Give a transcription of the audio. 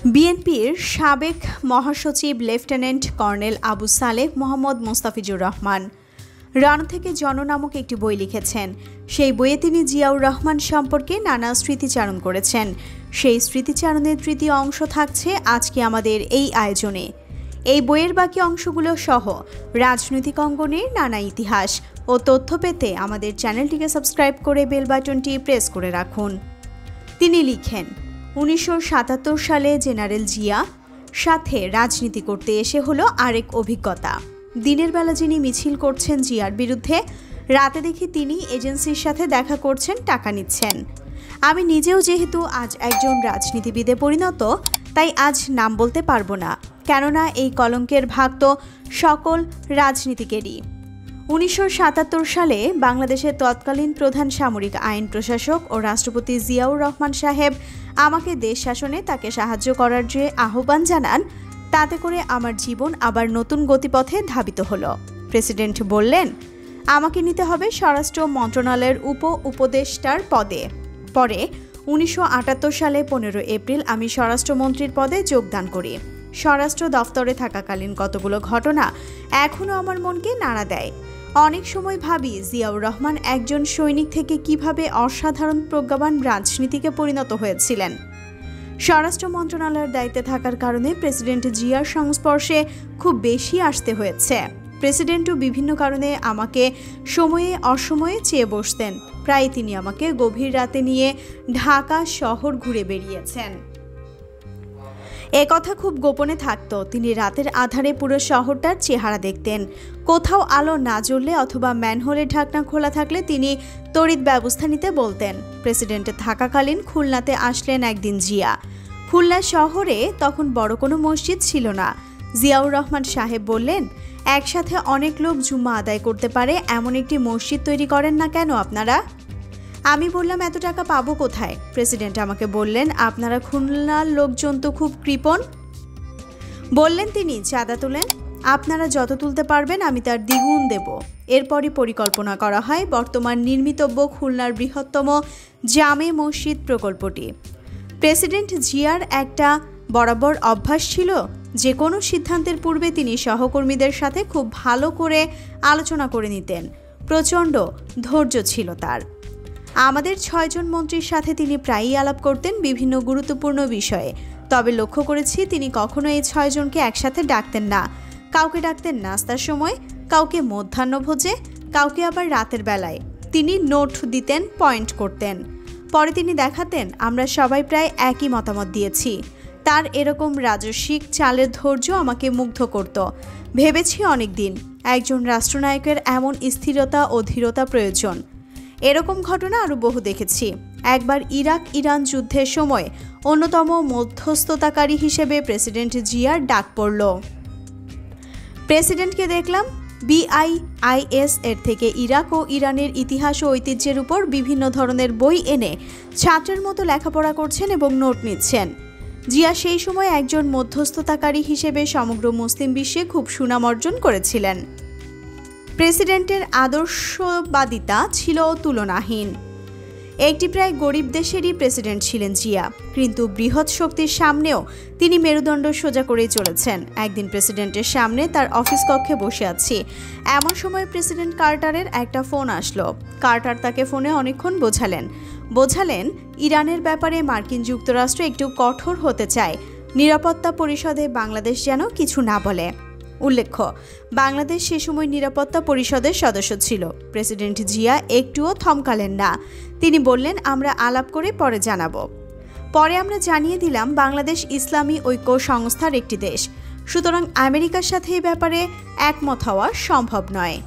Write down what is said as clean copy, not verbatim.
বিএনপির সাবেক মহাসচিব লেফটেন্যান্ট কর্নেল আবু সালেহ মোহাম্মদ মোস্তাফিজুর রহমান রণ থেকে জন নামক একটি বই লিখেছেন। সেই বইয়ে তিনি জিয়াউর রহমান সম্পর্কে নানা স্মৃতিচারণ করেছেন। সেই স্মৃতিচারণের তৃতীয় অংশ থাকছে আজকে আমাদের এই আয়োজনে। এই বইয়ের বাকি অংশগুলো সহ রাজনৈতিক অঙ্গনের নানা ইতিহাস ও তথ্য পেতে আমাদের চ্যানেলটিকে সাবস্ক্রাইব করে বেল বাটনটি প্রেস করে রাখুন। তিনি লিখেন, 1977 সালে জেনারেল জিয়া সাথে রাজনীতি করতে এসে হলো আরেক অভিজ্ঞতা। দিনের বেলা যিনি মিছিল করছেন জিয়ার বিরুদ্ধে, রাতে দেখি তিনি এজেন্সির সাথে দেখা করছেন, টাকা নিচ্ছেন। আমি নিজেও যেহেতু আজ একজন রাজনীতিবিদে পরিণত, তাই আজ নাম বলতে পারবো না, কেননা এই কলঙ্কের ভাগ তো সকল রাজনীতিকেরই। 1977 সালে বাংলাদেশের তৎকালীন প্রধান সামরিক আইন প্রশাসক ও রাষ্ট্রপতি জিয়াউর রহমান সাহেব আমাকে দেশ শাসনে তাকে সাহায্য করার যে আহ্বান জানান, তাতে করে আমার জীবন আবার নতুন গতিপথে ধাবিত হলো। প্রেসিডেন্ট বললেন, আমাকে নিতে হবে স্বরাষ্ট্র মন্ত্রণালয়ের উপদেষ্টার পদে। পরে 1978 সালে 15 এপ্রিল আমি স্বরাষ্ট্রমন্ত্রীর পদে যোগদান করি। স্বরাষ্ট্র দফতরে থাকাকালীন কতগুলো ঘটনা এখনও আমার মনকে নাড়া দেয়। অনেক সময় ভাবি, জিয়াউর রহমান একজন সৈনিক থেকে কিভাবে অসাধারণ প্রজ্ঞাবান রাজনীতিকে পরিণত হয়েছিলেন। স্বরাষ্ট্র মন্ত্রণালয়ের দায়িত্বে থাকার কারণে প্রেসিডেন্ট জিয়ার সংস্পর্শে খুব বেশি আসতে হয়েছে। প্রেসিডেন্টও বিভিন্ন কারণে আমাকে সময়ে অসময়ে চেয়ে বসতেন। প্রায় তিনি আমাকে গভীর রাতে নিয়ে ঢাকা শহর ঘুরে বেরিয়েছেন। এ কথা খুব গোপনে থাকতো। তিনি রাতের আধারে পুরো শহরটার চেহারা দেখতেন। কোথাও আলো না জ্বললে অথবা ম্যানহোলের ঢাকনা খোলা থাকলে তিনি তড়িৎ ব্যবস্থা নিতে বলতেন। প্রেসিডেন্টে থাকাকালীন খুলনাতে আসলেন একদিন জিয়া। খুলনা শহরে তখন বড় কোনো মসজিদ ছিল না। জিয়াউর রহমান সাহেব বললেন, একসাথে অনেক লোক জুম্মা আদায় করতে পারে এমন একটি মসজিদ তৈরি করেন না কেন আপনারা? আমি বললাম, এত টাকা পাবো কোথায়? প্রেসিডেন্ট আমাকে বললেন, আপনারা খুলনার লোকজন তো খুব কৃপণ। বললেন তিনি, চাঁদা তোলেন, আপনারা যত তুলতে পারবেন আমি তার দ্বিগুণ দেব। এরপরই পরিকল্পনা করা হয় বর্তমান নির্মিতব্য খুলনার বৃহত্তম জামে মসজিদ প্রকল্পটি। প্রেসিডেন্ট জিয়ার একটা বরাবর অভ্যাস ছিল, যে কোনো সিদ্ধান্তের পূর্বে তিনি সহকর্মীদের সাথে খুব ভালো করে আলোচনা করে নিতেন। প্রচণ্ড ধৈর্য ছিল তার। আমাদের 6 জন মন্ত্রীর সাথে তিনি প্রায়ই আলাপ করতেন বিভিন্ন গুরুত্বপূর্ণ বিষয়ে। তবে লক্ষ্য করেছি তিনি কখনো এই 6 জনকে একসাথে ডাকতেন না। কাউকে ডাকতেন নাস্তার সময়, কাউকে মধ্যাহ্নভোজে, কাউকে আবার রাতের বেলায়। তিনি নোট দিতেন, পয়েন্ট করতেন। পরে তিনি দেখাতেন আমরা সবাই প্রায় একই মতামত দিয়েছি। তার এরকম রাজস্বিক চালের ধৈর্য আমাকে মুগ্ধ করত। ভেবেছি অনেক দিন একজন রাষ্ট্রনায়কের এমন স্থিরতা ও ধীরতা প্রয়োজন। এরকম ঘটনা আরও বহু দেখেছি। একবার ইরাক ইরান যুদ্ধের সময় অন্যতম মধ্যস্থতাকারী হিসেবে প্রেসিডেন্ট জিয়ার ডাক পড়ল। প্রেসিডেন্টকে দেখলাম BIIS এর থেকে ইরাক ও ইরানের ইতিহাস ও ঐতিহ্যের উপর বিভিন্ন ধরনের বই এনে ছাত্রের মতো লেখাপড়া করছেন এবং নোট নিচ্ছেন। জিয়া সেই সময় একজন মধ্যস্থতাকারী হিসেবে সমগ্র মুসলিম বিশ্বে খুব সুনাম অর্জন করেছিলেন। প্রেসিডেন্টের আদর্শবাদিতা ছিল তুলনাহীন। একটি প্রায় গরিব দেশেরই প্রেসিডেন্ট ছিলেন জিয়া, কিন্তু বৃহৎ শক্তির সামনেও তিনি মেরুদণ্ড সোজা করেই চলেছেন। একদিন প্রেসিডেন্টের সামনে তার অফিস কক্ষে বসে আছি, এমন সময় প্রেসিডেন্ট কার্টারের একটা ফোন আসলো। কার্টার তাকে ফোনে অনেকক্ষণ বোঝালেন ইরানের ব্যাপারে মার্কিন যুক্তরাষ্ট্র একটু কঠোর হতে চায়, নিরাপত্তা পরিষদে বাংলাদেশ যেন কিছু না বলে। উল্লেখ্য, বাংলাদেশ সে সময় নিরাপত্তা পরিষদের সদস্য ছিল। প্রেসিডেন্ট জিয়া একটুও থমকালেন না। তিনি বললেন, আমরা আলাপ করে পরে জানাবো। পরে আমরা জানিয়ে দিলাম বাংলাদেশ ইসলামী ঐক্য সংস্থার একটি দেশ, সুতরাং আমেরিকার সাথে এই ব্যাপারে একমত হওয়া সম্ভব নয়।